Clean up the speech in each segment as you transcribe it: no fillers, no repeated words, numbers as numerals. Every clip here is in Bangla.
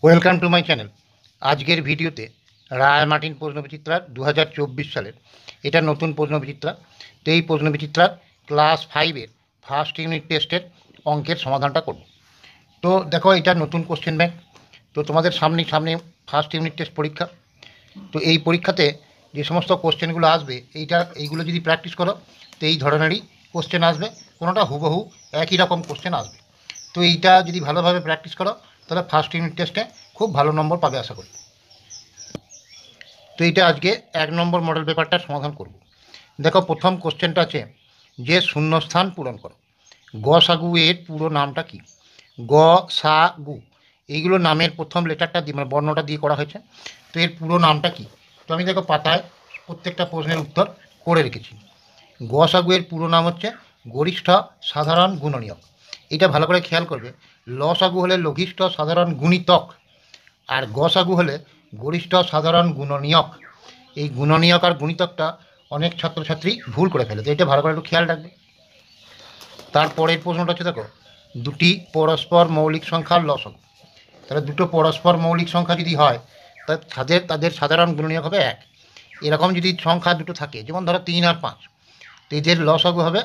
Welcome to my channel. আজকের ভিডিওতে রায় মার্টিন প্রশ্নবিচিত্রার 2024 সালের এটা নতুন প্রশ্নবিচিত্রা। তো এই প্রশ্নবিচিত্রার ক্লাস 5-এর ফার্স্ট ইউনিট টেস্টের অঙ্কের সমাধানটা করব। তো দেখো, এটা নতুন কোশ্চেন ব্যাংক। তো তোমাদের সামনে ফার্স্ট ইউনিট টেস্ট পরীক্ষা। তো এই পরীক্ষাতে যে সমস্ত কোশ্চেনগুলো আসবে এইগুলো যদি প্র্যাকটিস করো তো এই ধরনেরই কোশ্চেন আসবে, কোনোটা হুবহু একই রকম কোশ্চেন আসবে। তো এইটা যদি ভালোভাবে প্র্যাকটিস করো তাহলে ফার্স্ট ইউনিট টেস্টে খুব ভালো নম্বর পাবে আশা করি। তো এইটা আজকে 1 নম্বর মডেল পেপারটার সমাধান করব। দেখো, প্রথম কোশ্চেনটা আছে যে শূন্যস্থান পূরণ করো। গসাগু এর পুরো নামটা কি? গ সা গু এইগুলো নামের প্রথম লেটারটা দিয়ে মানে বর্ণটা দিয়ে করা হয়েছে। তো এর পুরো নামটা কি? তো আমি দেখো পাতায় প্রত্যেকটা প্রশ্নের উত্তর করে রেখেছি। গসাগু এর পুরো নাম হচ্ছে গরিষ্ঠ সাধারণ গুণনীয়ক। এটা ভালো করে খেয়াল করবে। লসাগু হলে লঘিষ্ঠ সাধারণ গুণিতক, আর গসাগু হলে গরিষ্ঠ সাধারণ গুণনীয়ক। এই গুণনীয়ক আর গুণিতকটা অনেক ছাত্রছাত্রী ভুল করে ফেলে, তো এটা ভালো করে একটু খেয়াল রাখবে। তারপরের প্রশ্নটা হচ্ছে দেখো, দুটি পরস্পর মৌলিক সংখ্যার লসাগু। তাহলে দুটো পরস্পর মৌলিক সংখ্যা যদি হয় তাদের সাধারণ গুণনীয়ক হবে 1। এরকম যদি সংখ্যা দুটো থাকে, যেমন ধরো 3 আর 5, তো এদের লসাগু হবে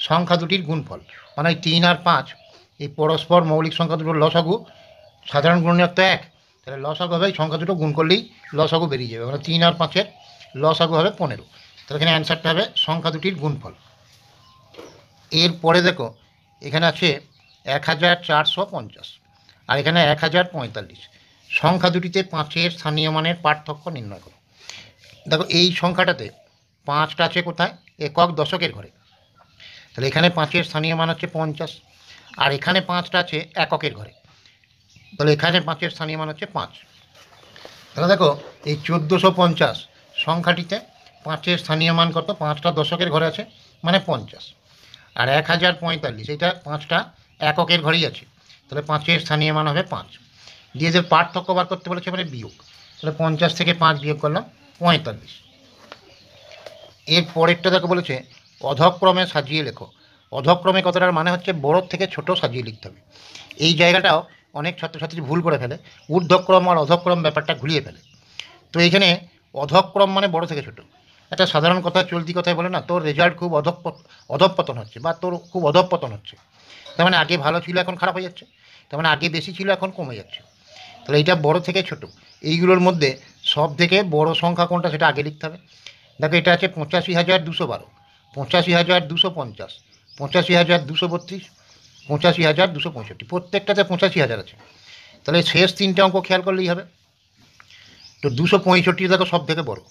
সংখ্যা দুটির গুণফল। মানে 3 আর 5 এই পরস্পর মৌলিক সংখ্যা দুটোর লসাগু, সাধারণ গুণনীয়ক তো 1, তাহলে লসাগু হবে এই সংখ্যা দুটো গুণ করলেই লসাগু বেরিয়ে যাবে। মানে 3 আর 5-এর লসাগু হবে 15। তাহলে এখানে অ্যান্সারটা হবে সংখ্যা দুটির গুণফল। এরপরে দেখো, এখানে আছে 1450 আর এখানে 1045। সংখ্যা দুটিতে 5-এর স্থানীয় মানের পার্থক্য নির্ণয় করো। দেখো, এই সংখ্যাটাতে 5টা আছে কোথায়? একক দশকের ঘরে। তাহলে এখানে 5-এর স্থানীয় মান হচ্ছে 50, আর এখানে 5টা আছে এককের ঘরে। তাহলে এখানে 5-এর স্থানীয় মান হচ্ছে 5। তাহলে দেখো, এই 1450 সংখ্যাটিতে 5-এর স্থানীয় মান কত? 5টা দশকের ঘরে আছে, মানে 50। আর 1045 এটা 5টা এককের ঘরেই আছে, তাহলে 5-এর স্থানীয় মান হবে 5। দিয়ে যে পার্থক্য বার করতে বলেছে মানে বিয়োগ, তাহলে 50 থেকে 5 বিয়োগ করলাম 45। এর পরেরটা দেখো বলেছে অধক্রমে সাজিয়ে লেখো। অধক্রমে কথাটার মানে হচ্ছে বড় থেকে ছোট সাজিয়ে লিখতে হবে। এই জায়গাটাও অনেক ছাত্রছাত্রী ভুল করে ফেলে, ঊর্ধ্বক্রম আর অধক্রম ব্যাপারটা ঘুরিয়ে ফেলে। তো এইখানে অধক্রম মানে বড় থেকে ছোট। একটা সাধারণ কথা, চলতি কথায় বলে না, তোর রেজাল্ট খুব অধঃপতন হচ্ছে, বা তোর খুব অধঃপতন হচ্ছে, তার মানে আগে ভালো ছিল এখন খারাপ হয়ে যাচ্ছে, তার মানে আগে বেশি ছিল এখন কমে যাচ্ছে। তাহলে এইটা বড় থেকে ছোট, এইগুলোর মধ্যে সব থেকে বড় সংখ্যা কোনটা সেটা আগে লিখতে হবে। দেখো, এটা আছে 85,212, 85,250, 85,232, 85,265। প্রত্যেকটাতে 85,000 আছে। তাহলে শেষ 3টে অঙ্ক খেয়াল করলেই হবে। তো 265 দেখো সব থেকে বড়,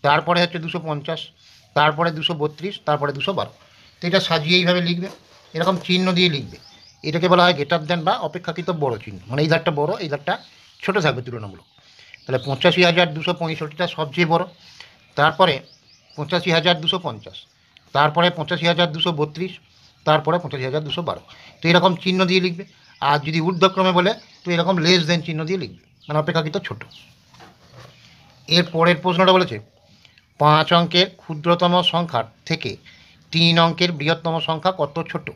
তারপরে হচ্ছে 250, তারপরে 232, তারপরে 212। তো এটা সাজিয়ে এইভাবে লিখবে, এরকম চিহ্ন দিয়ে লিখবে। এটাকে বলা হয় গ্রেটার দেন বা অপেক্ষাকৃত বড় চিহ্ন, মানে এই ধারটা বড়, এই ধারটা ছোটো থাকবে তুলনামূলক। তাহলে 85,265টা সবচেয়ে বড়, তারপরে 85,250, তারপরে 85,232, তারপরে 85,212। তো এরকম চিহ্ন দিয়ে লিখবে। আর যদি ঊর্ধ্বক্রমে বলে তো এরকম লেস দেন চিহ্ন দিয়ে লিখবে, মানে অপেক্ষাকৃত ছোট। এর পরের প্রশ্নটা বলেছে 5 অঙ্কের ক্ষুদ্রতম সংখ্যার থেকে 3 অঙ্কের বৃহত্তম সংখ্যা কত ছোট?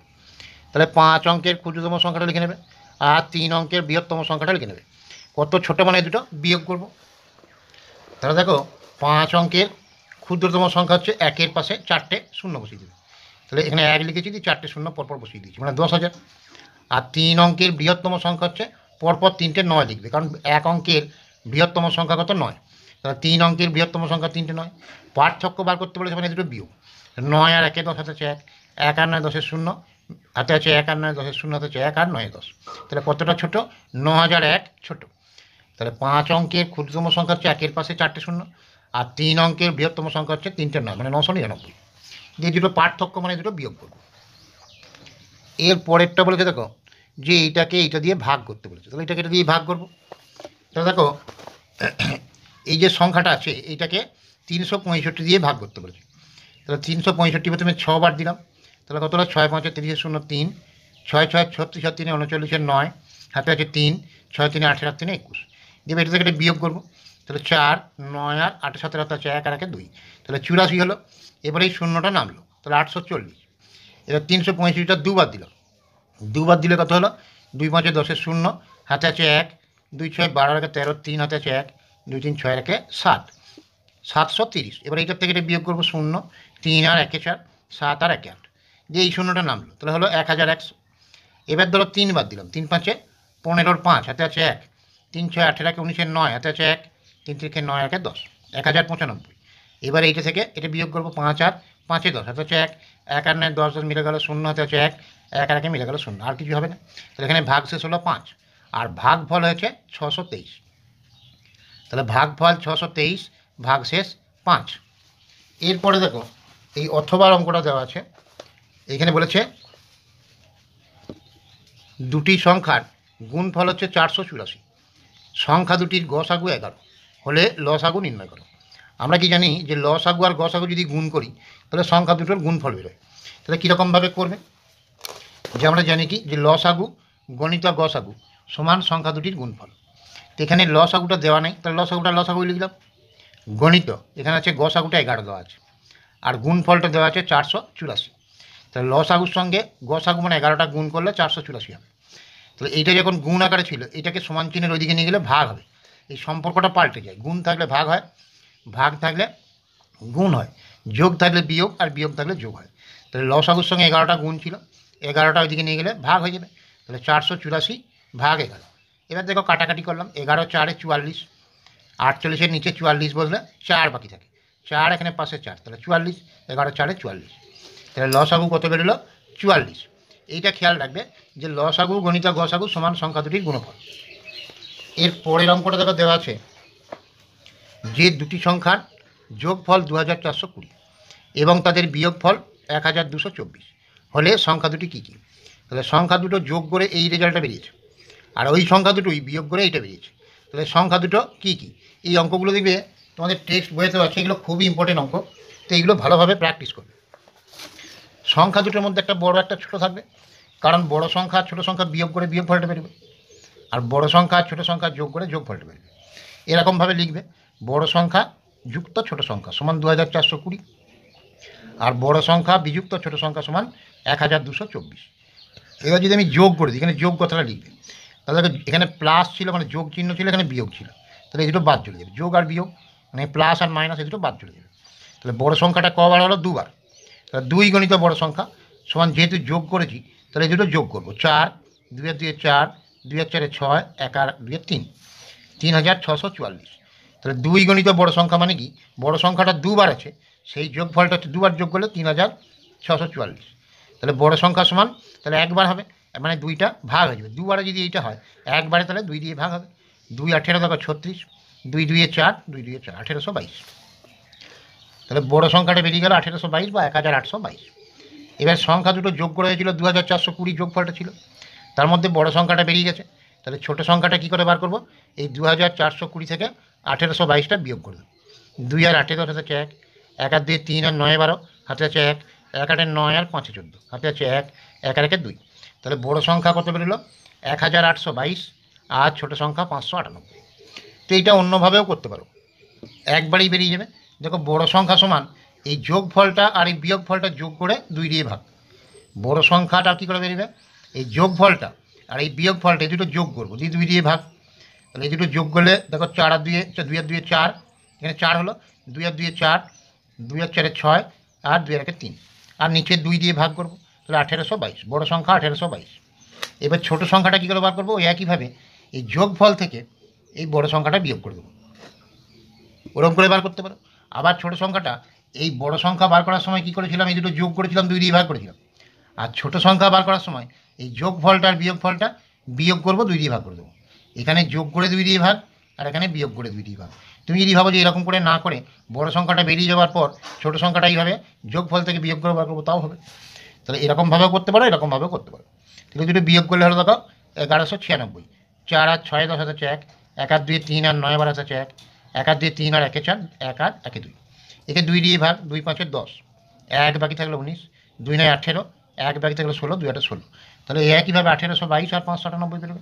তাহলে 5 অঙ্কের ক্ষুদ্রতম সংখ্যাটা লিখে নেবে, আর 3 অঙ্কের বৃহত্তম সংখ্যাটা লিখে নেবে। কত ছোট মানে দুটো বিয়োগ করব। তাহলে দেখো, 5 অঙ্কের ক্ষুদ্রতম সংখ্যা হচ্ছে 1-এর পাশে 4টে শূন্য বসিয়ে দেবে। তাহলে এখানে 1 লিখেছি, 4টে শূন্য পরপর বসিয়ে দিয়েছি, মানে 10,000। আর 3 অঙ্কের বৃহত্তম সংখ্যা হচ্ছে পরপর 3টে 9 লিখবে, কারণ 1 অঙ্কের বৃহত্তম সংখ্যা কত? 9। তাহলে 3 অঙ্কের বৃহত্তম সংখ্যা 3টে 9। পার্থক্য বার করতে বলেছে মানে দুটো বিয়োগ। 9 আর 1-এ 10 হাতে আছে 1, 1 আর 9 10-এর শূন্য হাতে আছে 1 আর 9 10-এর শূন্য হাতে আছে 1 আর 9 10। তাহলে কতটা ছোট? 9,001 ছোট। তাহলে 5 অঙ্কের ক্ষুদ্রতম সংখ্যা হচ্ছে 1-এর পাশে 4টে শূন্য, আর 3 অঙ্কের বৃহত্তম সংখ্যা হচ্ছে 3টে 9, মানে 999। দিয়ে দুটো পার্থক্য মানে দুটো বিয়োগ করব। এর পরেরটা বলেছে দেখো যে এইটা দিয়ে ভাগ করতে বলেছে, তাহলে এটা দিয়ে ভাগ করব। তাহলে দেখো, এই যে সংখ্যাটা আছে এইটাকে 365 দিয়ে ভাগ করতে বলেছে। তাহলে 365 প্রথমে 6 বার দিলাম, তাহলে কত হলো? 6 5 30 0 3, 6 6 36 আর 3 39 9, হাতে আছে 3, 6 3 8 7 3 21। দিয়ে এটা থেকে একটা বিয়োগ করবো, তাহলে 4 9 আর 8 7 হাতে আছে 1 আর 1 2, তাহলে 84 হলো। এবারে এই শূন্যটা নামলো, তাহলে 840। এবার 365টা দুবার দিলাম, দুবার দিলে কত হলো? 2 5 10-এর শূন্য হাতে আছে 1, 2 6 12 একে 13, 3 হাতে আছে 1, 2 3 6 একে 7, 730। এবার এইটার থেকে এটা বিয়োগ করবো 0, 3 আর 1 4, 7 আর 1 8, দিয়ে এই শূন্যটা নামলো, তাহলে হলো 1100। এবার ধরো 3 বার দিলাম, 3 5 15, 5 হাতে আছে 1, 3 6 18 একে 19, 9 হাতে আছে 1, 3 3 9 একে 10, 1095। এবার এইটা থেকে এটা বিয়োগ করবো 5 আর 5 10 হাতে আছে 1, 1 আর 9 10 10 মিলে গেল 0 হাতে আছে 1, 1 আর 1 মিলে গেল 0, আর কিছু হবে না। তাহলে এখানে ভাগ শেষ হলো 5 আর ভাগফল হয়েছে 623। তাহলে ভাগফল 623, ভাগ শেষ 5। এরপরে দেখো এই অথবা অঙ্কটা দেওয়া আছে, এখানে বলেছে দুটি সংখ্যার গুণফল হচ্ছে 484, সংখ্যা দুটির গসাগু 11 হলে লসাগু নির্ণয় করো। আমরা কি জানি যে লসাগু আর গসাগু যদি গুণ করি তাহলে সংখ্যা দুটোর গুণফল বেরোয়। তাহলে কীরকমভাবে করবে, যে আমরা জানি কি যে লসাগু গণিত গসাগু সমান সংখ্যা দুটির গুণফল। তো এখানে লসাগুটা দেওয়া নেই, তাহলে লসাগু লিখলাম। গণিত এখানে আছে গসাগুটা 11 দেওয়া আছে, আর গুণফলটা দেওয়া আছে 484। তাহলে লসাগুর সঙ্গে গসাগু মানে 11টা গুণ করলে 484 হবে। তাহলে এইটা যখন গুণ আকারে ছিল, এটাকে সমান চিহ্নের ওইদিকে নিয়ে গেলে ভাগ হবে। এই সম্পর্কটা পাল্টে যায়, গুণ থাকলে ভাগ হয়, ভাগ থাকলে গুণ হয়, যোগ থাকলে বিয়োগ, আর বিয়োগ থাকলে যোগ হয়। তাহলে লসাগুর সঙ্গে 11টা গুণ ছিল, 11টা ওইদিকে নিয়ে গেলে ভাগ হয়ে যাবে। তাহলে 484 ভাগ 11। এবার দেখো কাটাকাটি করলাম, 11 4 44, 48-এর নিচে 44 বললে 4 বাকি থাকে, 4 এখানে পাশে 4, তাহলে 44, 11 4 44। তাহলে লসাগু কত বেরোলো 44। এইটা খেয়াল রাখবে যে লসাগু গণিত গসাগু সমান সংখ্যা দুটির গুণফল। এর পরের অঙ্কটা দেখো দেওয়া আছে যে দুটি সংখ্যার যোগফল 2420 এবং তাদের বিয়োগফল 1224 হলে সংখ্যা দুটি কী কী। তাহলে সংখ্যা দুটো যোগ করে এই রেজাল্টটা বেরিয়েছে, আর ওই সংখ্যা দুটোই বিয়োগ করে এইটা বেরিয়েছে। তাহলে সংখ্যা দুটো কী কী, এই অঙ্কগুলো দেখবে তোমাদের টেক্সট বইতে আছে, এগুলো খুবই ইম্পর্টেন্ট অঙ্ক, তো এইগুলো ভালোভাবে প্র্যাকটিস করবে। সংখ্যা দুটোর মধ্যে একটা বড় একটা ছোটো থাকবে, কারণ বড় সংখ্যা ছোটো সংখ্যা বিয়োগ করে বিয়োগফলটা বেরোবে, আর বড় সংখ্যা ছোটো সংখ্যা যোগ করে যোগফলটা বেরোবে। এরকমভাবে লিখবে, বড় সংখ্যা যুক্ত ছোটো সংখ্যা সমান 2420, আর বড় সংখ্যা বিযুক্ত ছোটো সংখ্যা সমান 1224। এবার যদি আমি যোগ করে দিই, এখানে যোগ কথাটা লিখবে, তাহলে এখানে প্লাস ছিল মানে যোগ চিহ্ন ছিল, এখানে বিয়োগ ছিল, তাহলে এই দুটো বাদ চলে যাবে, যোগ আর বিয়োগ মানে প্লাস আর মাইনাস এই দুটো বাদ চলে যাবে। তাহলে বড় সংখ্যাটা কবার হলো 2 বার, তাহলে 2 গণিত বড় সংখ্যা সমান, যেহেতু যোগ করেছি তাহলে এই দুটো যোগ করবো, 4 2 আর 2 4, 2 আর 4 6, 1 আর 2 3, 3644। তাহলে 2 গণিত বড় সংখ্যা মানে কি, বড় সংখ্যাটা 2 বার আছে, সেই যোগফলটা হচ্ছে 2 বার যোগ করলে 3644। তাহলে বড় সংখ্যা সমান, তাহলে একবার হবে মানে 2টা ভাগ হয়ে যাবে, 2 বারে যদি এইটা হয় একবারে তাহলে 2 দিয়ে ভাগ হবে, 2 18 দেখো 36, 2 2 4, 2 2 4 1822। তাহলে বড় সংখ্যাটা বেরিয়ে গেল 1822 বা 1822। এবার সংখ্যা দুটো যোগ করা হয়েছিল 2420 যোগফলটা ছিল, তার মধ্যে বড় সংখ্যাটা বেরিয়ে গেছে, তাহলে ছোটো সংখ্যাটা কী করে বার করবো, এই 2420 থেকে 1822টা বিয়োগ করে দেবো। 2 আর 8 হাতে আছে 1, 1 আর 2 3 আর 9 12 হাতে আছে 1, 1 8 9 আর 5 14 হাতে আছে 1, 1 আর 1 2। তাহলে বড় সংখ্যা কত বেরোলো 1822, আর ছোটো সংখ্যা 598। তো এইটা অন্যভাবেও করতে পারো, একবারেই বেরিয়ে যাবে। দেখো বড় সংখ্যা সমান এই যোগফলটা আর এই বিয়োগফলটা যোগ করে 2 দিয়ে ভাগ, বড় সংখ্যাটা কী করে বেরোবে, এই যোগফলটা আর এই বিয়োগফলটা এই দুটো যোগ করবো, 2 দিয়ে ভাগ। তাহলে এই দুটো যোগ করলে দেখো 4 আর 2 2 আর 2 4, এখানে 4 হলো, 2 আর 2 4, 2 আর 4 6, আর 2 আর 1 3, আর নিচে 2 দিয়ে ভাগ করবো, তাহলে 1822, বড় সংখ্যা 1822। এবার ছোটো সংখ্যাটা কী করে বার করবো, একইভাবে এই যোগফল থেকে এই বড় সংখ্যাটা বিয়োগ করে দেবো, ওরকম করে বার করতে পারো। আবার ছোটো সংখ্যাটা এই বড় সংখ্যা বার করার সময় কী করেছিলাম, এই দুটো যোগ করেছিলাম, 2 দিয়ে ভাগ করেছিলাম, আর ছোটো সংখ্যা বার করার সময় এই যোগফলটা আর বিয়োগফলটা বিয়োগ করবো, 2 দিয়ে ভাগ করে দেবো। এখানে যোগ করে 2 দিয়ে ভাগ, আর এখানে বিয়োগ করে 2 দিয়ে ভাগ। তুমি যদি ভাবো যে এরকম করে না করে বড় সংখ্যাটা বেরিয়ে যাওয়ার পর ছোটো সংখ্যাটা এইভাবে যোগফল থেকে বিয়োগ করে বার করবো, তাও হবে। তাহলে এরকমভাবেও করতে পারো, এরকমভাবেও করতে পারো। তাহলে দুটো বিয়োগ করলে হলো দেখো 1196, 4 আর 6 10 হাতে 1, 1 আর 2 3 আর 9 12 হাতে 1, 1 আর 2 3 আর 1 4, 1 আর 1 2, একে 2 দিয়ে ভাগ, 2 5 10, 1 বাকি থাকলো 19, 2 9 18, 1 বাকি থাকলো 16, 2 8 16। তাহলে একইভাবে 1822 আর 598 বেরোবে।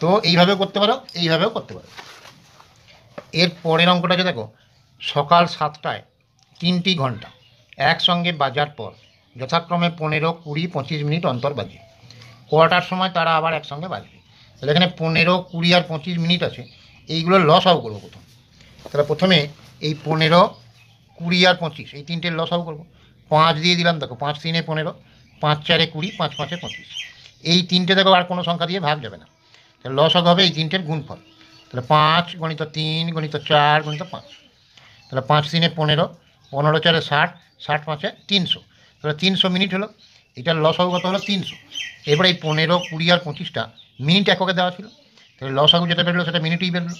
তো এইভাবেও করতে পারো, এইভাবেও করতে পারো। এর পরের অঙ্কটাকে দেখো, সকাল 7টায় 3টি ঘন্টা একসঙ্গে বাজার পর যথাক্রমে 15, 20, 25 মিনিট অন্তর বাজে, কটার সময় তারা আবার একসঙ্গে বাজবে। তাহলে এখানে 15, 20 আর 25 মিনিট আছে, এইগুলো লস আউট করবো প্রথম। তাহলে প্রথমে এই 15, 20 আর 25 এই তিনটের লস আউট করবো। 5 দিয়ে দিলাম, দেখো 5 3 15, 5 4 20, 5 5 25। এই তিনটে দেখো আর কোনো সংখ্যা দিয়ে ভাগ যাবে না, তাহলে লস আউট হবে এই তিনটের গুণফল। তাহলে 5 × 3 × 4 × 5, তাহলে 5 3 15, 15 4 60, 60 5 300, তাহলে 300 মিনিট হলো। এটার লস আউট কত হলো? 300। এবারে এই 15, 20 আর 25টা মিনিট এককে দেওয়া ছিল, তাহলে লস আউট যেটা বেরোলো সেটা মিনিটেই বেরোলো।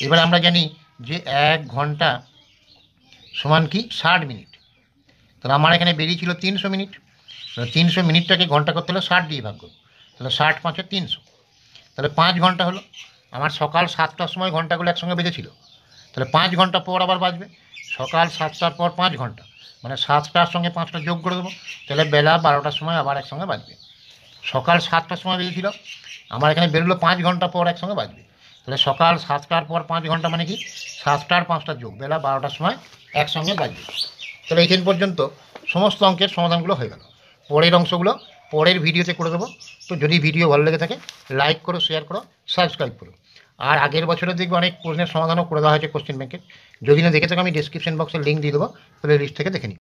এবারে আমরা জানি যে 1 ঘন্টা সমান কি 60 মিনিট, তাহলে আমার এখানে বেরিয়েছিল 300 মিনিট। তাহলে 300 মিনিটটাকে ঘন্টা করতে হলে 60 দিয়ে ভাগ করবো, তাহলে 60 5 300, তাহলে 5 ঘন্টা হলো। আমার সকাল 7টার সময় ঘন্টাগুলো একসঙ্গে বেজেছিল, তাহলে 5 ঘন্টা পর আবার বাজবে। সকাল 7টার পর 5 ঘন্টা, মানে 7টার সঙ্গে 5টা যোগ করে দেবো, তাহলে বেলা 12টার সময় আবার একসঙ্গে বাজবে। সকাল 7টার সময় বেজেছিল, আমার এখানে বেরোলো 5 ঘন্টা পর একসঙ্গে বাজবে, তাহলে সকাল 7টার পর 5 ঘন্টা মানে কি 7টার 5টা যোগ বেলা 12টার সময় একসঙ্গে বাজবে। তাহলে এইখান পর্যন্ত সমস্ত অঙ্কের সমাধানগুলো হয়ে গেল। পরের অংশগুলো পরের ভিডিওতে করে দেবো। তো যদি ভিডিও ভালো লেগে থাকে লাইক করো, শেয়ার করো, সাবস্ক্রাইব করো। আর আগের বছরে দেখবে অনেক প্রশ্নের সমাধানও করে দেওয়া হয়েছে কোশ্চেন ব্যাংকের, যদি না দেখে থাকো আমি ডিসক্রিপশন বক্সে লিঙ্ক দিয়ে দেবো, তাহলে লিস্ট থেকে দেখে নিই।